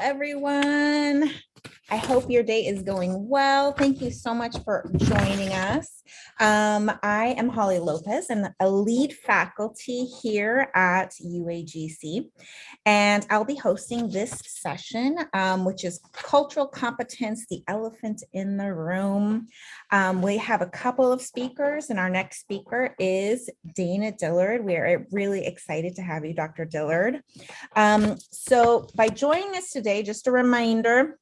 everyone. I hope your day is going well. Thank you so much for joining us. I am Holly Lopez, and a lead faculty here at UAGC, and I'll be hosting this session, which is Cultural Competence, the Elephant in the Room. We have a couple of speakers, and our next speaker is Dana Dillard. We are really excited to have you, Dr. Dillard. So by joining us today, just a reminder,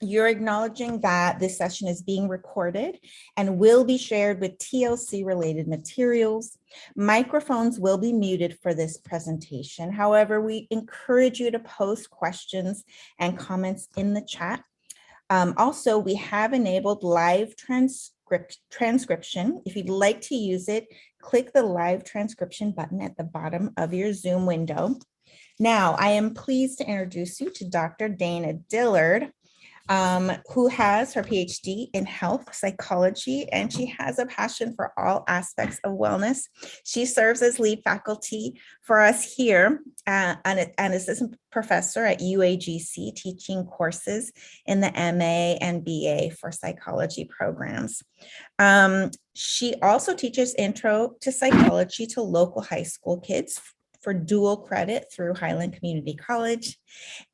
you're acknowledging that this session is being recorded and will be shared with TLC related materials. Microphones will be muted for this presentation. However, we encourage you to post questions and comments in the chat. Also, we have enabled live transcription. If you'd like to use it, click the live transcription button at the bottom of your Zoom window. Now, I am pleased to introduce you to Dr. Dana Dillard, who has her PhD in health psychology, and she has a passion for all aspects of wellness. She serves as lead faculty for us here and assistant professor at UAGC, teaching courses in the MA and BA for psychology programs. She also teaches intro to psychology to local high school kids for dual credit through Highland Community College.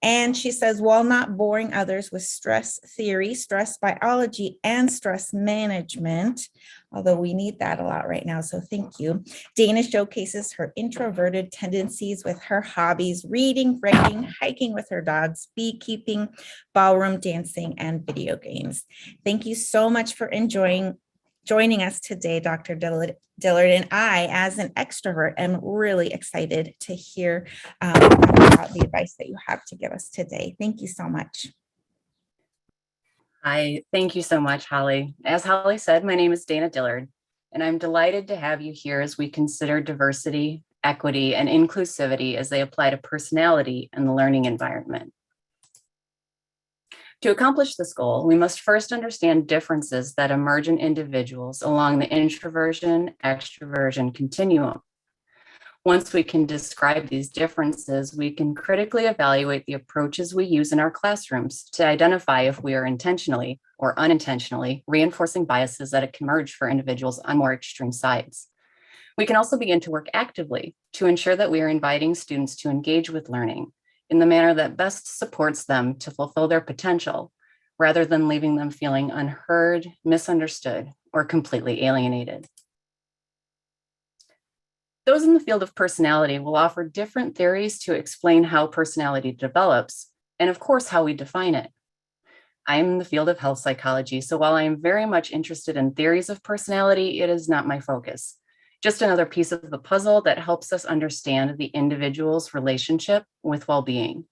And she says, while not boring others with stress theory, stress biology, and stress management, although we need that a lot right now, so thank you, Dana showcases her introverted tendencies with her hobbies: reading, writing, hiking with her dogs, beekeeping, ballroom dancing, and video games. Thank you so much for joining us today, Dr. Dillard, and I, as an extrovert, am really excited to hear about the advice that you have to give us today. Thank you so much. Hi, thank you so much, Holly. As Holly said, my name is Dana Dillard, and I'm delighted to have you here as we consider diversity, equity, and inclusivity as they apply to personality and the learning environment. To accomplish this goal, we must first understand differences that emerge in individuals along the introversion-extroversion continuum. Once we can describe these differences, we can critically evaluate the approaches we use in our classrooms to identify if we are intentionally or unintentionally reinforcing biases that can emerge for individuals on more extreme sides. We can also begin to work actively to ensure that we are inviting students to engage with learning in the manner that best supports them to fulfill their potential, rather than leaving them feeling unheard, misunderstood, or completely alienated. Those in the field of personality will offer different theories to explain how personality develops, and of course, how we define it. I am in the field of health psychology, so while I am very much interested in theories of personality, it is not my focus. Just another piece of the puzzle that helps us understand the individual's relationship with well-being.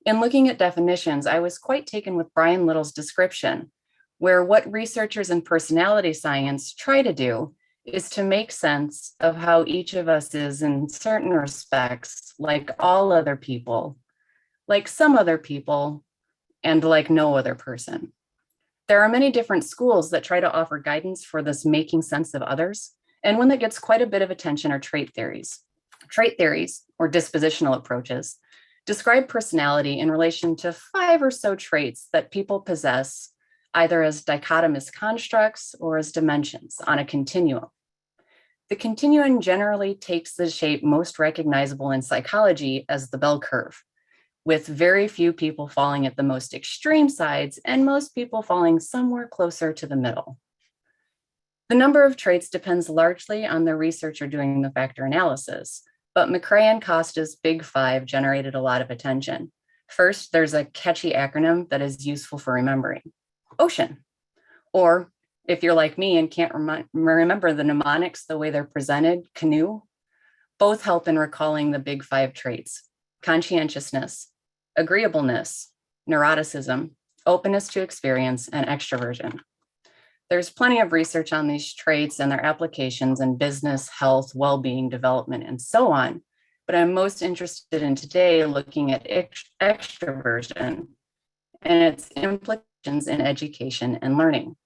In looking at definitions, I was quite taken with Brian Little's description, where what researchers in personality science try to do is to make sense of how each of us is in certain respects, like all other people, like some other people, and like no other person. There are many different schools that try to offer guidance for this making sense of others, and one that gets quite a bit of attention are trait theories. Trait theories, or dispositional approaches, describe personality in relation to 5 or so traits that people possess, either as dichotomous constructs or as dimensions on a continuum. The continuum generally takes the shape most recognizable in psychology as the bell curve, with very few people falling at the most extreme sides and most people falling somewhere closer to the middle. The number of traits depends largely on the researcher doing the factor analysis, but McCrae and Costa's Big Five generated a lot of attention. First, there's a catchy acronym that is useful for remembering: OCEAN. Or if you're like me and can't remember the mnemonics the way they're presented, CANOE. Both help in recalling the Big Five traits: conscientiousness, agreeableness, neuroticism, openness to experience, and extroversion. There's plenty of research on these traits and their applications in business, health, well-being, development, and so on. But I'm most interested in today looking at extroversion and its implications in education and learning.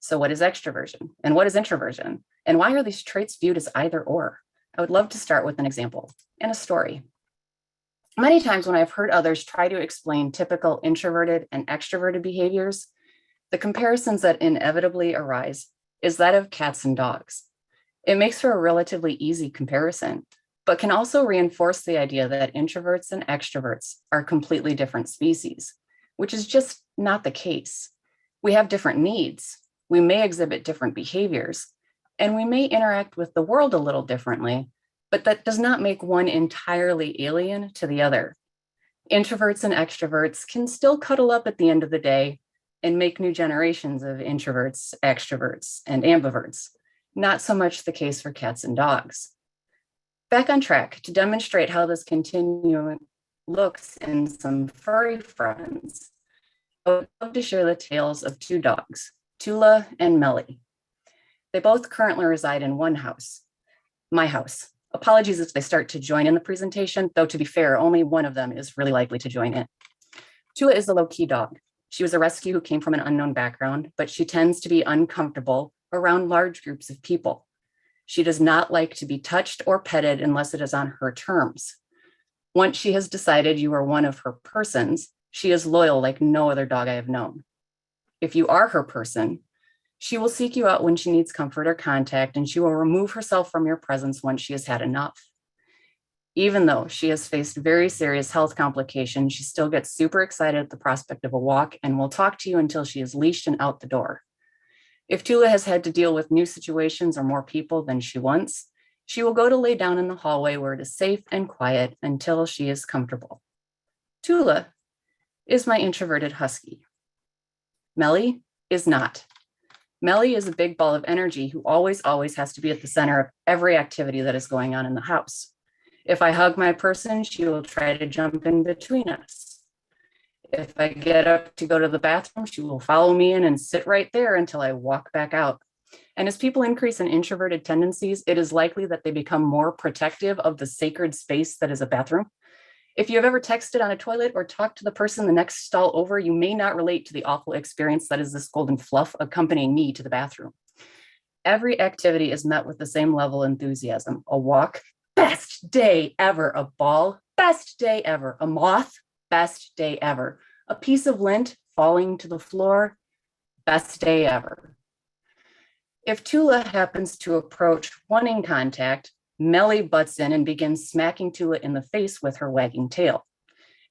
So what is extroversion? And what is introversion? And why are these traits viewed as either or? I would love to start with an example and a story. Many times when I've heard others try to explain typical introverted and extroverted behaviors, the comparisons that inevitably arise is that of cats and dogs. It makes for a relatively easy comparison, but can also reinforce the idea that introverts and extroverts are completely different species, which is just not the case. We have different needs, we may exhibit different behaviors, and we may interact with the world a little differently, but that does not make one entirely alien to the other. Introverts and extroverts can still cuddle up at the end of the day and make new generations of introverts, extroverts, and ambiverts. Not so much the case for cats and dogs. Back on track to demonstrate how this continuum looks in some furry friends, I would love to share the tales of two dogs, Tula and Melly. They both currently reside in one house, my house. Apologies if they start to join in the presentation, though to be fair, only one of them is really likely to join in. Tula is a low-key dog. She was a rescue who came from an unknown background, but she tends to be uncomfortable around large groups of people. She does not like to be touched or petted unless it is on her terms. Once she has decided you are one of her persons, she is loyal like no other dog I have known. If you are her person, she will seek you out when she needs comfort or contact, and she will remove herself from your presence once she has had enough. Even though she has faced very serious health complications, she still gets super excited at the prospect of a walk and will talk to you until she is leashed and out the door. If Tula has had to deal with new situations or more people than she wants, she will go to lay down in the hallway where it is safe and quiet until she is comfortable. Tula is my introverted husky. Melly is not. Melly is a big ball of energy who always has to be at the center of every activity that is going on in the house. If I hug my person, she will try to jump in between us. If I get up to go to the bathroom, she will follow me in and sit right there until I walk back out. And as people increase in introverted tendencies, it is likely that they become more protective of the sacred space that is a bathroom. If you have ever texted on a toilet or talked to the person the next stall over, you may not relate to the awful experience that is this golden fluff accompanying me to the bathroom. Every activity is met with the same level of enthusiasm. A walk, best day ever. A ball, best day ever. A moth, best day ever. A piece of lint falling to the floor, best day ever. If Tula happens to approach wanting contact, Melly butts in and begins smacking Tula in the face with her wagging tail.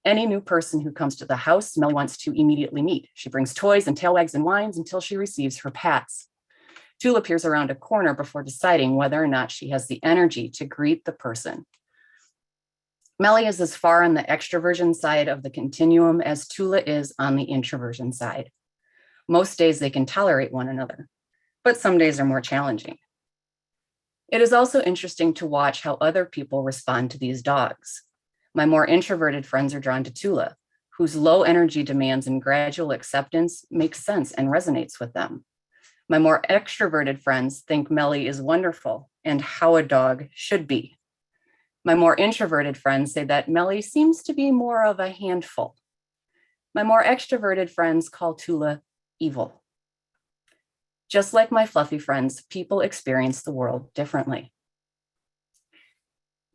Any new person who comes to the house, Melly wants to immediately meet. She brings toys and tail wags and whines until she receives her pats. Tula peers around a corner before deciding whether or not she has the energy to greet the person. Melly is as far on the extroversion side of the continuum as Tula is on the introversion side. Most days they can tolerate one another, but some days are more challenging. It is also interesting to watch how other people respond to these dogs. My more introverted friends are drawn to Tula, whose low energy demands and gradual acceptance makes sense and resonates with them. My more extroverted friends think Melly is wonderful and how a dog should be. My more introverted friends say that Melly seems to be more of a handful. My more extroverted friends call Tula evil. Just like my fluffy friends, people experience the world differently.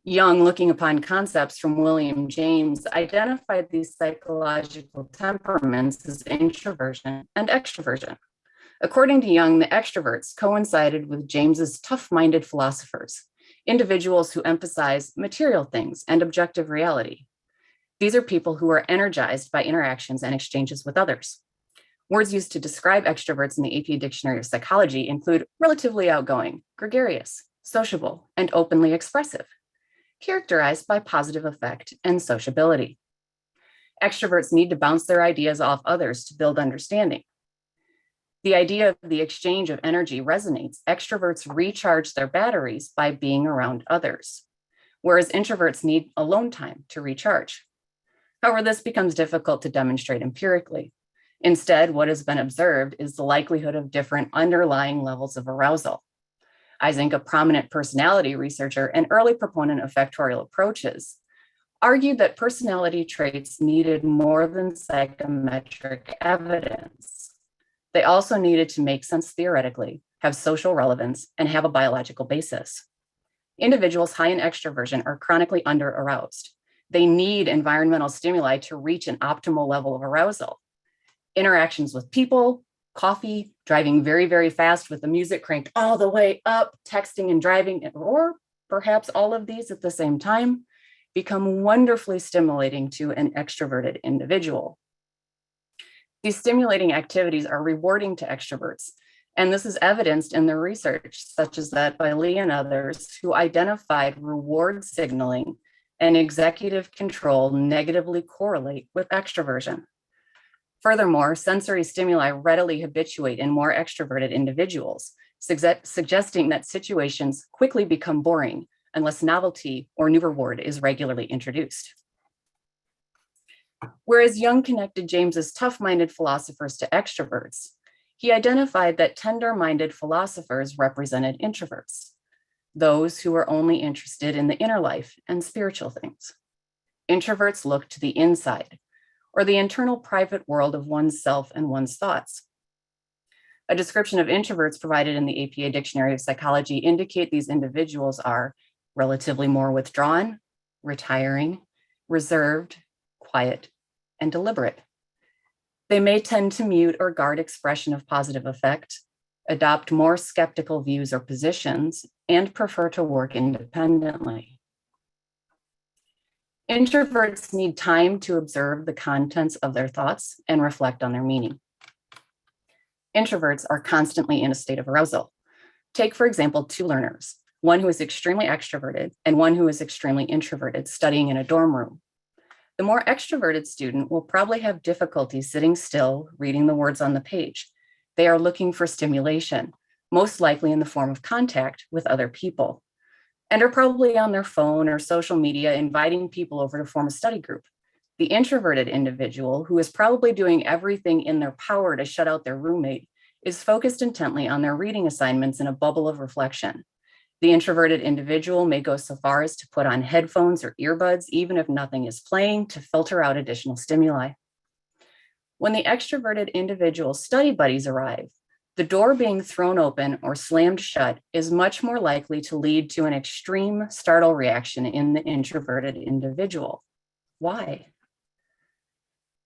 Jung, looking upon concepts from William James, identified these psychological temperaments as introversion and extroversion. According to Jung, the extroverts coincided with James's tough-minded philosophers, individuals who emphasize material things and objective reality. These are people who are energized by interactions and exchanges with others. Words used to describe extroverts in the AP Dictionary of Psychology include relatively outgoing, gregarious, sociable, and openly expressive, characterized by positive affect and sociability. Extroverts need to bounce their ideas off others to build understanding. The idea of the exchange of energy resonates. Extroverts recharge their batteries by being around others, whereas introverts need alone time to recharge. However, this becomes difficult to demonstrate empirically. Instead, what has been observed is the likelihood of different underlying levels of arousal. Eysenck, a prominent personality researcher and early proponent of factorial approaches, argued that personality traits needed more than psychometric evidence. They also needed to make sense theoretically, have social relevance, and have a biological basis. Individuals high in extroversion are chronically under-aroused. They need environmental stimuli to reach an optimal level of arousal. Interactions with people, coffee, driving very, very fast with the music cranked all the way up, texting and driving, or perhaps all of these at the same time, become wonderfully stimulating to an extroverted individual. These stimulating activities are rewarding to extroverts, and this is evidenced in the research, such as that by Lee and others, who identified reward signaling and executive control negatively correlate with extroversion. Furthermore, sensory stimuli readily habituate in more extroverted individuals, suggesting that situations quickly become boring unless novelty or new reward is regularly introduced. Whereas Jung connected James's tough-minded philosophers to extroverts, he identified that tender-minded philosophers represented introverts, those who were only interested in the inner life and spiritual things. Introverts look to the inside, or the internal private world of one's self and one's thoughts. A description of introverts provided in the APA Dictionary of Psychology indicate these individuals are relatively more withdrawn, retiring, reserved, quiet, and deliberate. They may tend to mute or guard expression of positive affect, adopt more skeptical views or positions, and prefer to work independently. Introverts need time to observe the contents of their thoughts and reflect on their meaning. Introverts are constantly in a state of arousal. Take, for example, two learners, one who is extremely extroverted and one who is extremely introverted, studying in a dorm room. The more extroverted student will probably have difficulty sitting still, reading the words on the page. They are looking for stimulation, most likely in the form of contact with other people, and are probably on their phone or social media inviting people over to form a study group. The introverted individual, who is probably doing everything in their power to shut out their roommate, is focused intently on their reading assignments in a bubble of reflection. The introverted individual may go so far as to put on headphones or earbuds, even if nothing is playing, to filter out additional stimuli. When the extroverted individual's study buddies arrive, the door being thrown open or slammed shut is much more likely to lead to an extreme startle reaction in the introverted individual. Why?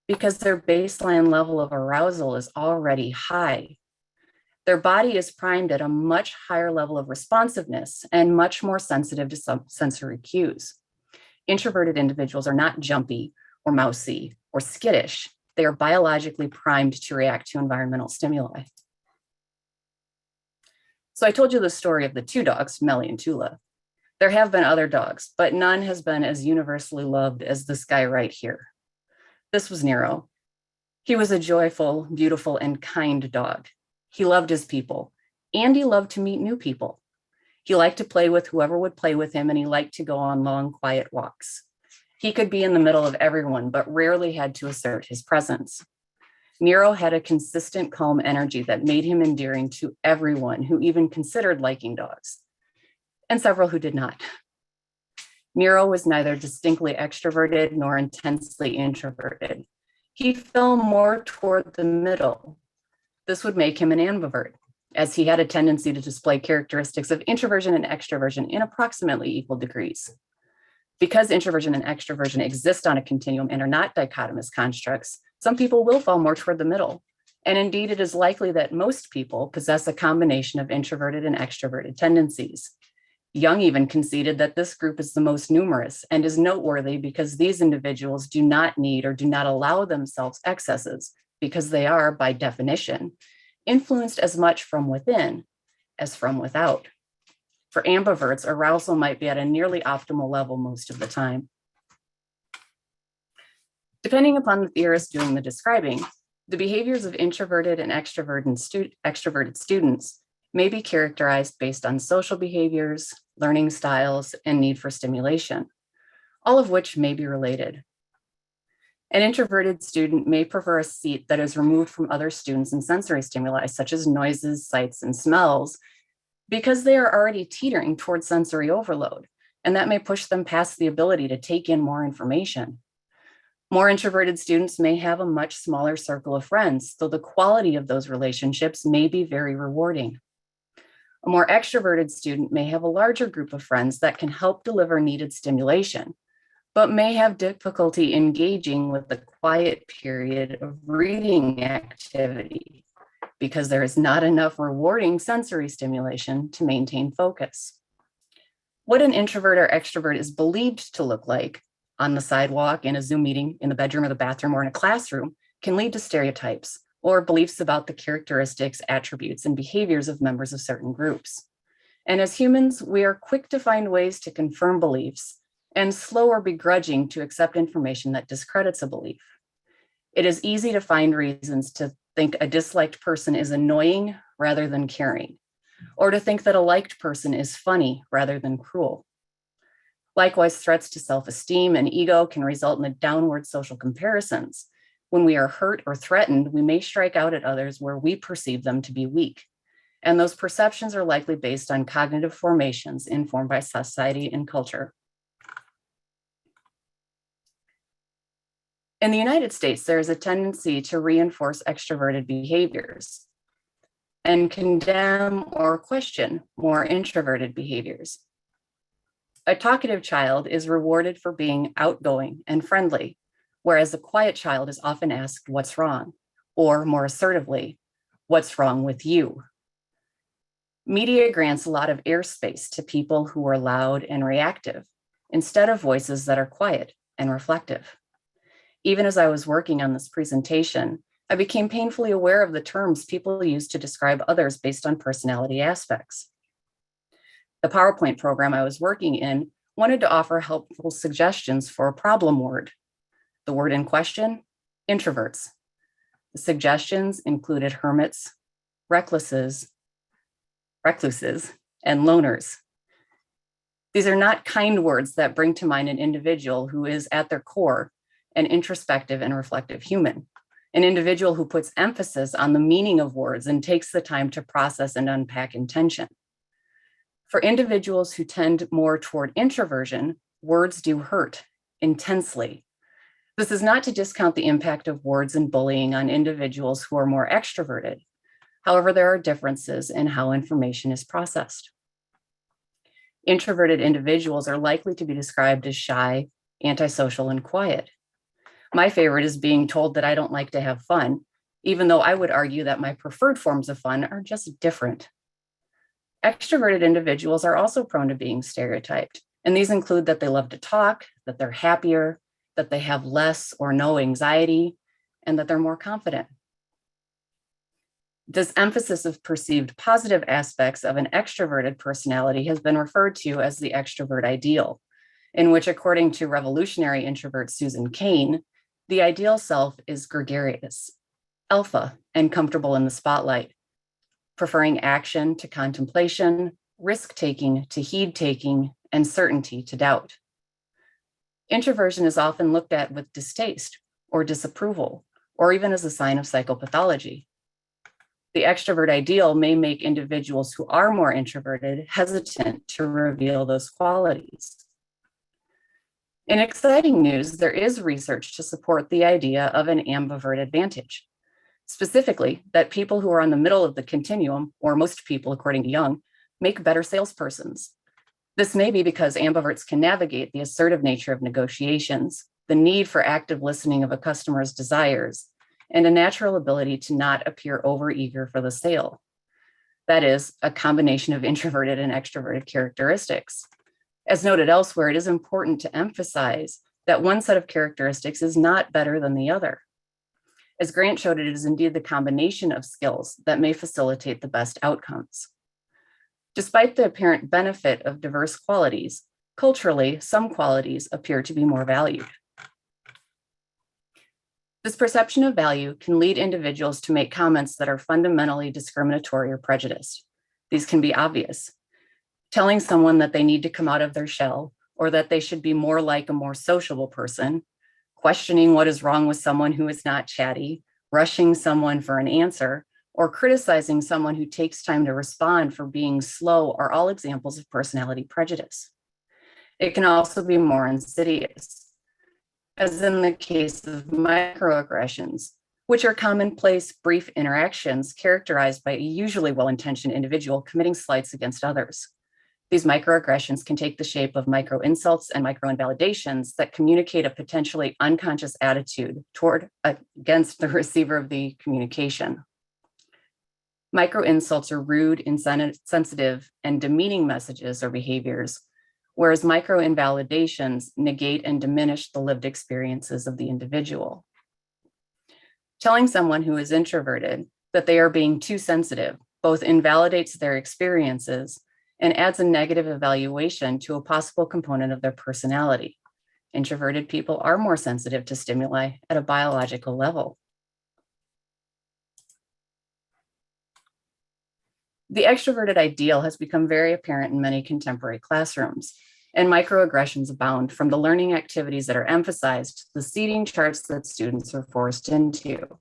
Because their baseline level of arousal is already high. Their body is primed at a much higher level of responsiveness and much more sensitive to some sensory cues. Introverted individuals are not jumpy or mousy or skittish. They are biologically primed to react to environmental stimuli. So I told you the story of the two dogs, Melly and Tula. There have been other dogs, but none has been as universally loved as this guy right here. This was Nero. He was a joyful, beautiful, and kind dog. He loved his people, and he loved to meet new people. He liked to play with whoever would play with him, and he liked to go on long, quiet walks. He could be in the middle of everyone, but rarely had to assert his presence. Nero had a consistent, calm energy that made him endearing to everyone who even considered liking dogs, and several who did not. Nero was neither distinctly extroverted nor intensely introverted. He fell more toward the middle. This would make him an ambivert, as he had a tendency to display characteristics of introversion and extroversion in approximately equal degrees. Because introversion and extroversion exist on a continuum and are not dichotomous constructs, some people will fall more toward the middle. And indeed, it is likely that most people possess a combination of introverted and extroverted tendencies. Jung even conceded that this group is the most numerous and is noteworthy because these individuals do not need or do not allow themselves excesses because they are, by definition, influenced as much from within as from without. For ambiverts, arousal might be at a nearly optimal level most of the time. Depending upon the theorist doing the describing, the behaviors of introverted and extroverted students may be characterized based on social behaviors, learning styles, and need for stimulation, all of which may be related. An introverted student may prefer a seat that is removed from other students and sensory stimuli, such as noises, sights, and smells, because they are already teetering towards sensory overload, and that may push them past the ability to take in more information. More introverted students may have a much smaller circle of friends, though the quality of those relationships may be very rewarding. A more extroverted student may have a larger group of friends that can help deliver needed stimulation, but may have difficulty engaging with the quiet period of reading activity because there is not enough rewarding sensory stimulation to maintain focus. What an introvert or extrovert is believed to look like on the sidewalk, in a Zoom meeting, in the bedroom or the bathroom, or in a classroom can lead to stereotypes or beliefs about the characteristics, attributes, and behaviors of members of certain groups. And as humans, we are quick to find ways to confirm beliefs and slow or begrudging to accept information that discredits a belief. It is easy to find reasons to think a disliked person is annoying rather than caring, or to think that a liked person is funny rather than cruel. Likewise, threats to self-esteem and ego can result in the downward social comparisons. When we are hurt or threatened, we may strike out at others where we perceive them to be weak. And those perceptions are likely based on cognitive formations informed by society and culture. In the United States, there is a tendency to reinforce extroverted behaviors and condemn or question more introverted behaviors. A talkative child is rewarded for being outgoing and friendly, whereas a quiet child is often asked, "What's wrong?" or more assertively, "What's wrong with you?" Media grants a lot of airspace to people who are loud and reactive, instead of voices that are quiet and reflective. Even as I was working on this presentation, I became painfully aware of the terms people use to describe others based on personality aspects. The PowerPoint program I was working in wanted to offer helpful suggestions for a problem word. The word in question, introverts. The suggestions included hermits, recluses, and loners. These are not kind words that bring to mind an individual who is at their core an introspective and reflective human, an individual who puts emphasis on the meaning of words and takes the time to process and unpack intention. For individuals who tend more toward introversion, words do hurt intensely. This is not to discount the impact of words and bullying on individuals who are more extroverted. However, there are differences in how information is processed. Introverted individuals are likely to be described as shy, antisocial, and quiet. My favorite is being told that I don't like to have fun, even though I would argue that my preferred forms of fun are just different. Extroverted individuals are also prone to being stereotyped, and these include that they love to talk, that they're happier, that they have less or no anxiety, and that they're more confident. This emphasis of perceived positive aspects of an extroverted personality has been referred to as the Extrovert Ideal, in which, according to revolutionary introvert Susan Cain, the ideal self is gregarious, alpha, and comfortable in the spotlight, preferring action to contemplation, risk-taking to heed-taking, and certainty to doubt. Introversion is often looked at with distaste or disapproval, or even as a sign of psychopathology. The extrovert ideal may make individuals who are more introverted hesitant to reveal those qualities. In exciting news, there is research to support the idea of an ambivert advantage. Specifically, that people who are on the middle of the continuum, or most people according to Jung, make better salespersons. This may be because ambiverts can navigate the assertive nature of negotiations, the need for active listening of a customer's desires, and a natural ability to not appear overeager for the sale. That is, a combination of introverted and extroverted characteristics. As noted elsewhere, it is important to emphasize that one set of characteristics is not better than the other. As Grant showed, it is indeed the combination of skills that may facilitate the best outcomes. Despite the apparent benefit of diverse qualities, culturally, some qualities appear to be more valued. This perception of value can lead individuals to make comments that are fundamentally discriminatory or prejudiced. These can be obvious. Telling someone that they need to come out of their shell, or that they should be more like a more sociable person, questioning what is wrong with someone who is not chatty, rushing someone for an answer, or criticizing someone who takes time to respond for being slow are all examples of personality prejudice. It can also be more insidious, as in the case of microaggressions, which are commonplace, brief interactions characterized by a usually well-intentioned individual committing slights against others. These microaggressions can take the shape of micro insults and micro invalidations that communicate a potentially unconscious attitude against the receiver of the communication. Micro insults are rude, insensitive, and demeaning messages or behaviors, whereas micro invalidations negate and diminish the lived experiences of the individual. Telling someone who is introverted that they are being too sensitive both invalidates their experiences and adds a negative evaluation to a possible component of their personality. Introverted people are more sensitive to stimuli at a biological level. The extroverted ideal has become very apparent in many contemporary classrooms, and microaggressions abound, from the learning activities that are emphasized to the seating charts that students are forced into.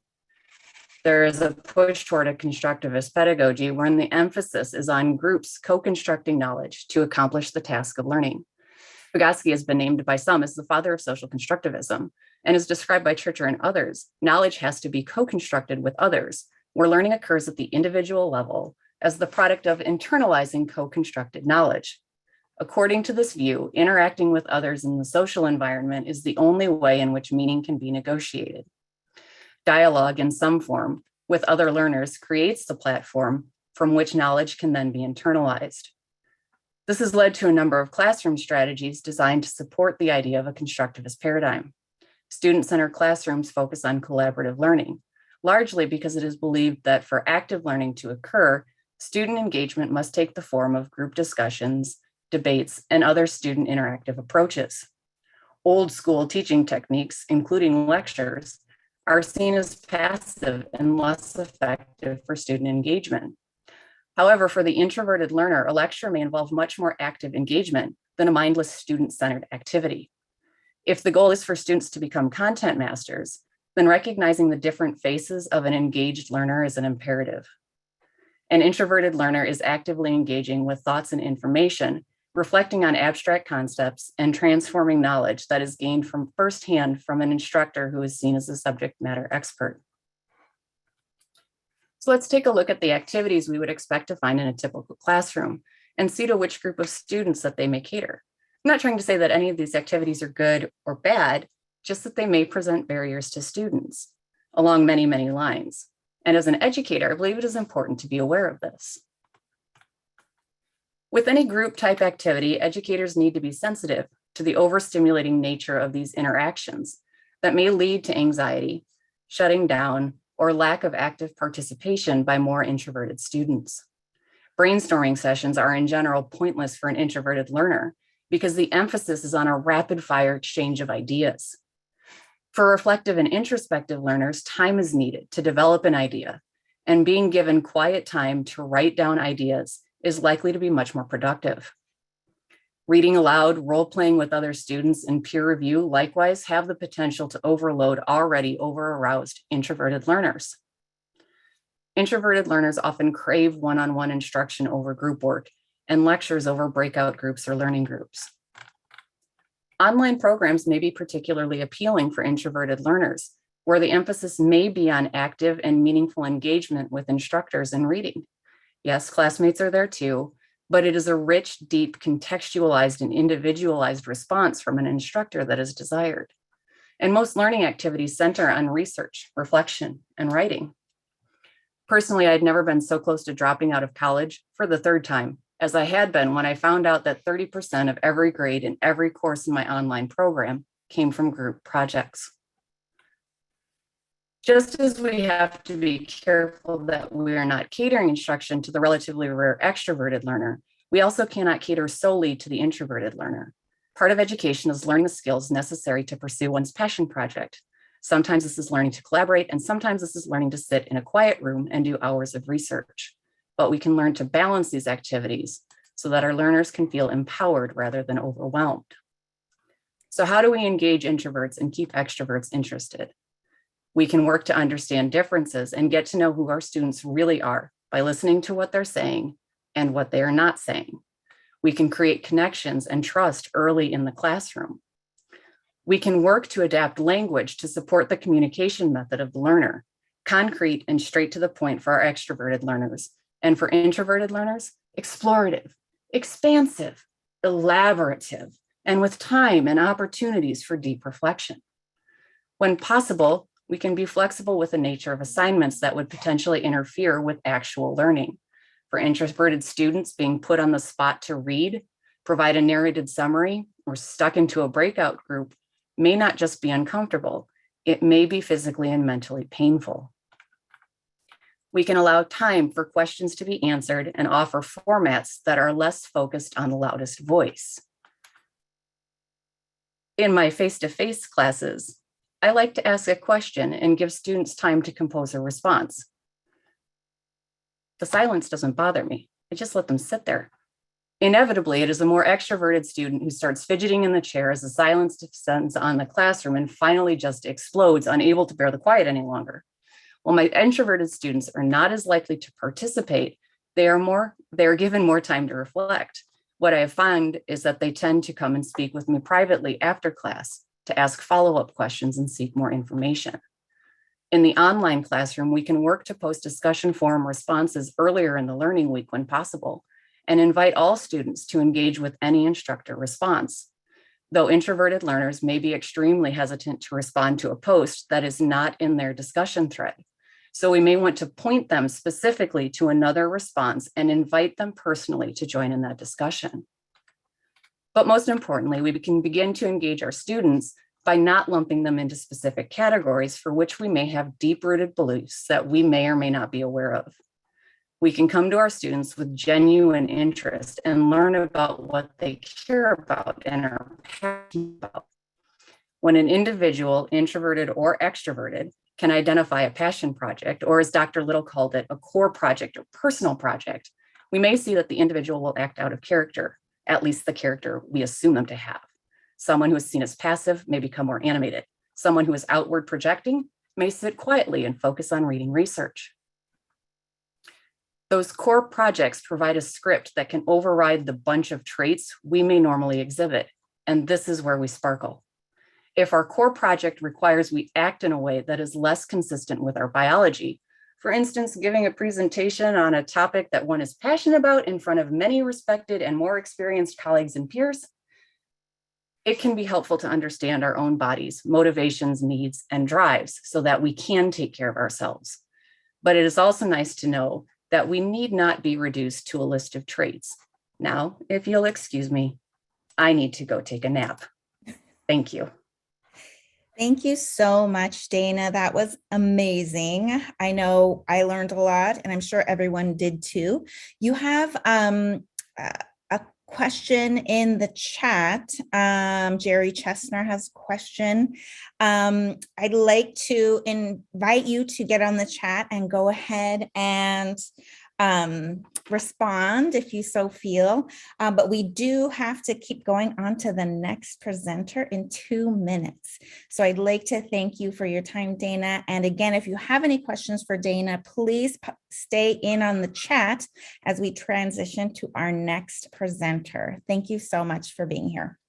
There is a push toward a constructivist pedagogy wherein the emphasis is on groups co-constructing knowledge to accomplish the task of learning. Vygotsky has been named by some as the father of social constructivism and is described by Churcher and others. Knowledge has to be co-constructed with others, where learning occurs at the individual level as the product of internalizing co-constructed knowledge. According to this view, interacting with others in the social environment is the only way in which meaning can be negotiated. Dialogue in some form with other learners creates the platform from which knowledge can then be internalized. This has led to a number of classroom strategies designed to support the idea of a constructivist paradigm. Student-centered classrooms focus on collaborative learning, largely because it is believed that for active learning to occur, student engagement must take the form of group discussions, debates, and other student interactive approaches. Old school teaching techniques, including lectures, are seen as passive and less effective for student engagement. However, for the introverted learner, a lecture may involve much more active engagement than a mindless student-centered activity. If the goal is for students to become content masters, then recognizing the different faces of an engaged learner is an imperative. An introverted learner is actively engaging with thoughts and information, reflecting on abstract concepts and transforming knowledge that is gained from firsthand from an instructor who is seen as a subject matter expert. So let's take a look at the activities we would expect to find in a typical classroom and see to which group of students that they may cater. I'm not trying to say that any of these activities are good or bad, just that they may present barriers to students along many, many lines. And as an educator, I believe it is important to be aware of this. With any group type activity, educators need to be sensitive to the overstimulating nature of these interactions that may lead to anxiety, shutting down, or lack of active participation by more introverted students. Brainstorming sessions are in general pointless for an introverted learner because the emphasis is on a rapid fire exchange of ideas. For reflective and introspective learners, time is needed to develop an idea, and being given quiet time to write down ideas is likely to be much more productive. Reading aloud, role-playing with other students, and peer review likewise have the potential to overload already over-aroused introverted learners. Introverted learners often crave one-on-one instruction over group work and lectures over breakout groups or learning groups. Online programs may be particularly appealing for introverted learners, where the emphasis may be on active and meaningful engagement with instructors in reading. Yes, classmates are there too, but it is a rich, deep, contextualized, and individualized response from an instructor that is desired. And most learning activities center on research, reflection, and writing. Personally, I'd never been so close to dropping out of college for the third time as I had been when I found out that 30% of every grade in every course in my online program came from group projects. Just as we have to be careful that we are not catering instruction to the relatively rare extroverted learner, we also cannot cater solely to the introverted learner. Part of education is learning the skills necessary to pursue one's passion project. Sometimes this is learning to collaborate, and sometimes this is learning to sit in a quiet room and do hours of research. But we can learn to balance these activities so that our learners can feel empowered rather than overwhelmed. So how do we engage introverts and keep extroverts interested? We can work to understand differences and get to know who our students really are by listening to what they're saying and what they are not saying. We can create connections and trust early in the classroom. We can work to adapt language to support the communication method of the learner, concrete and straight to the point for our extroverted learners, and for introverted learners, explorative, expansive, elaborative, and with time and opportunities for deep reflection. When possible, we can be flexible with the nature of assignments that would potentially interfere with actual learning. For introverted students, being put on the spot to read, provide a narrated summary, or stuck into a breakout group may not just be uncomfortable, it may be physically and mentally painful. We can allow time for questions to be answered and offer formats that are less focused on the loudest voice. In my face-to-face classes, I like to ask a question and give students time to compose a response. The silence doesn't bother me. I just let them sit there. Inevitably, it is a more extroverted student who starts fidgeting in the chair as the silence descends on the classroom and finally just explodes, unable to bear the quiet any longer. While my introverted students are not as likely to participate, they are given more time to reflect. What I have found is that they tend to come and speak with me privately after class to ask follow-up questions and seek more information. In the online classroom, we can work to post discussion forum responses earlier in the learning week when possible, and invite all students to engage with any instructor response. Though introverted learners may be extremely hesitant to respond to a post that is not in their discussion thread. So we may want to point them specifically to another response and invite them personally to join in that discussion. But most importantly, we can begin to engage our students by not lumping them into specific categories for which we may have deep-rooted beliefs that we may or may not be aware of. We can come to our students with genuine interest and learn about what they care about and are passionate about. When an individual, introverted or extroverted, can identify a passion project, or as Dr. Little called it, a core project or personal project, we may see that the individual will act out of character, at least the character we assume them to have. Someone who is seen as passive may become more animated. Someone who is outward projecting may sit quietly and focus on reading research. Those core projects provide a script that can override the bunch of traits we may normally exhibit, and this is where we sparkle. If our core project requires we act in a way that is less consistent with our biology, for instance, giving a presentation on a topic that one is passionate about in front of many respected and more experienced colleagues and peers, it can be helpful to understand our own bodies, motivations, needs, and drives so that we can take care of ourselves. But it is also nice to know that we need not be reduced to a list of traits. Now, if you'll excuse me, I need to go take a nap. Thank you. Thank you so much, Dana. That was amazing. I know I learned a lot, and I'm sure everyone did too. You have a question in the chat. Jerry Chestner has a question. I'd like to invite you to get on the chat and go ahead and respond if you so feel, but we do have to keep going on to the next presenter in 2 minutes. So I'd like to thank you for your time, Dana. And again, if you have any questions for Dana, please stay in on the chat as we transition to our next presenter. Thank you so much for being here.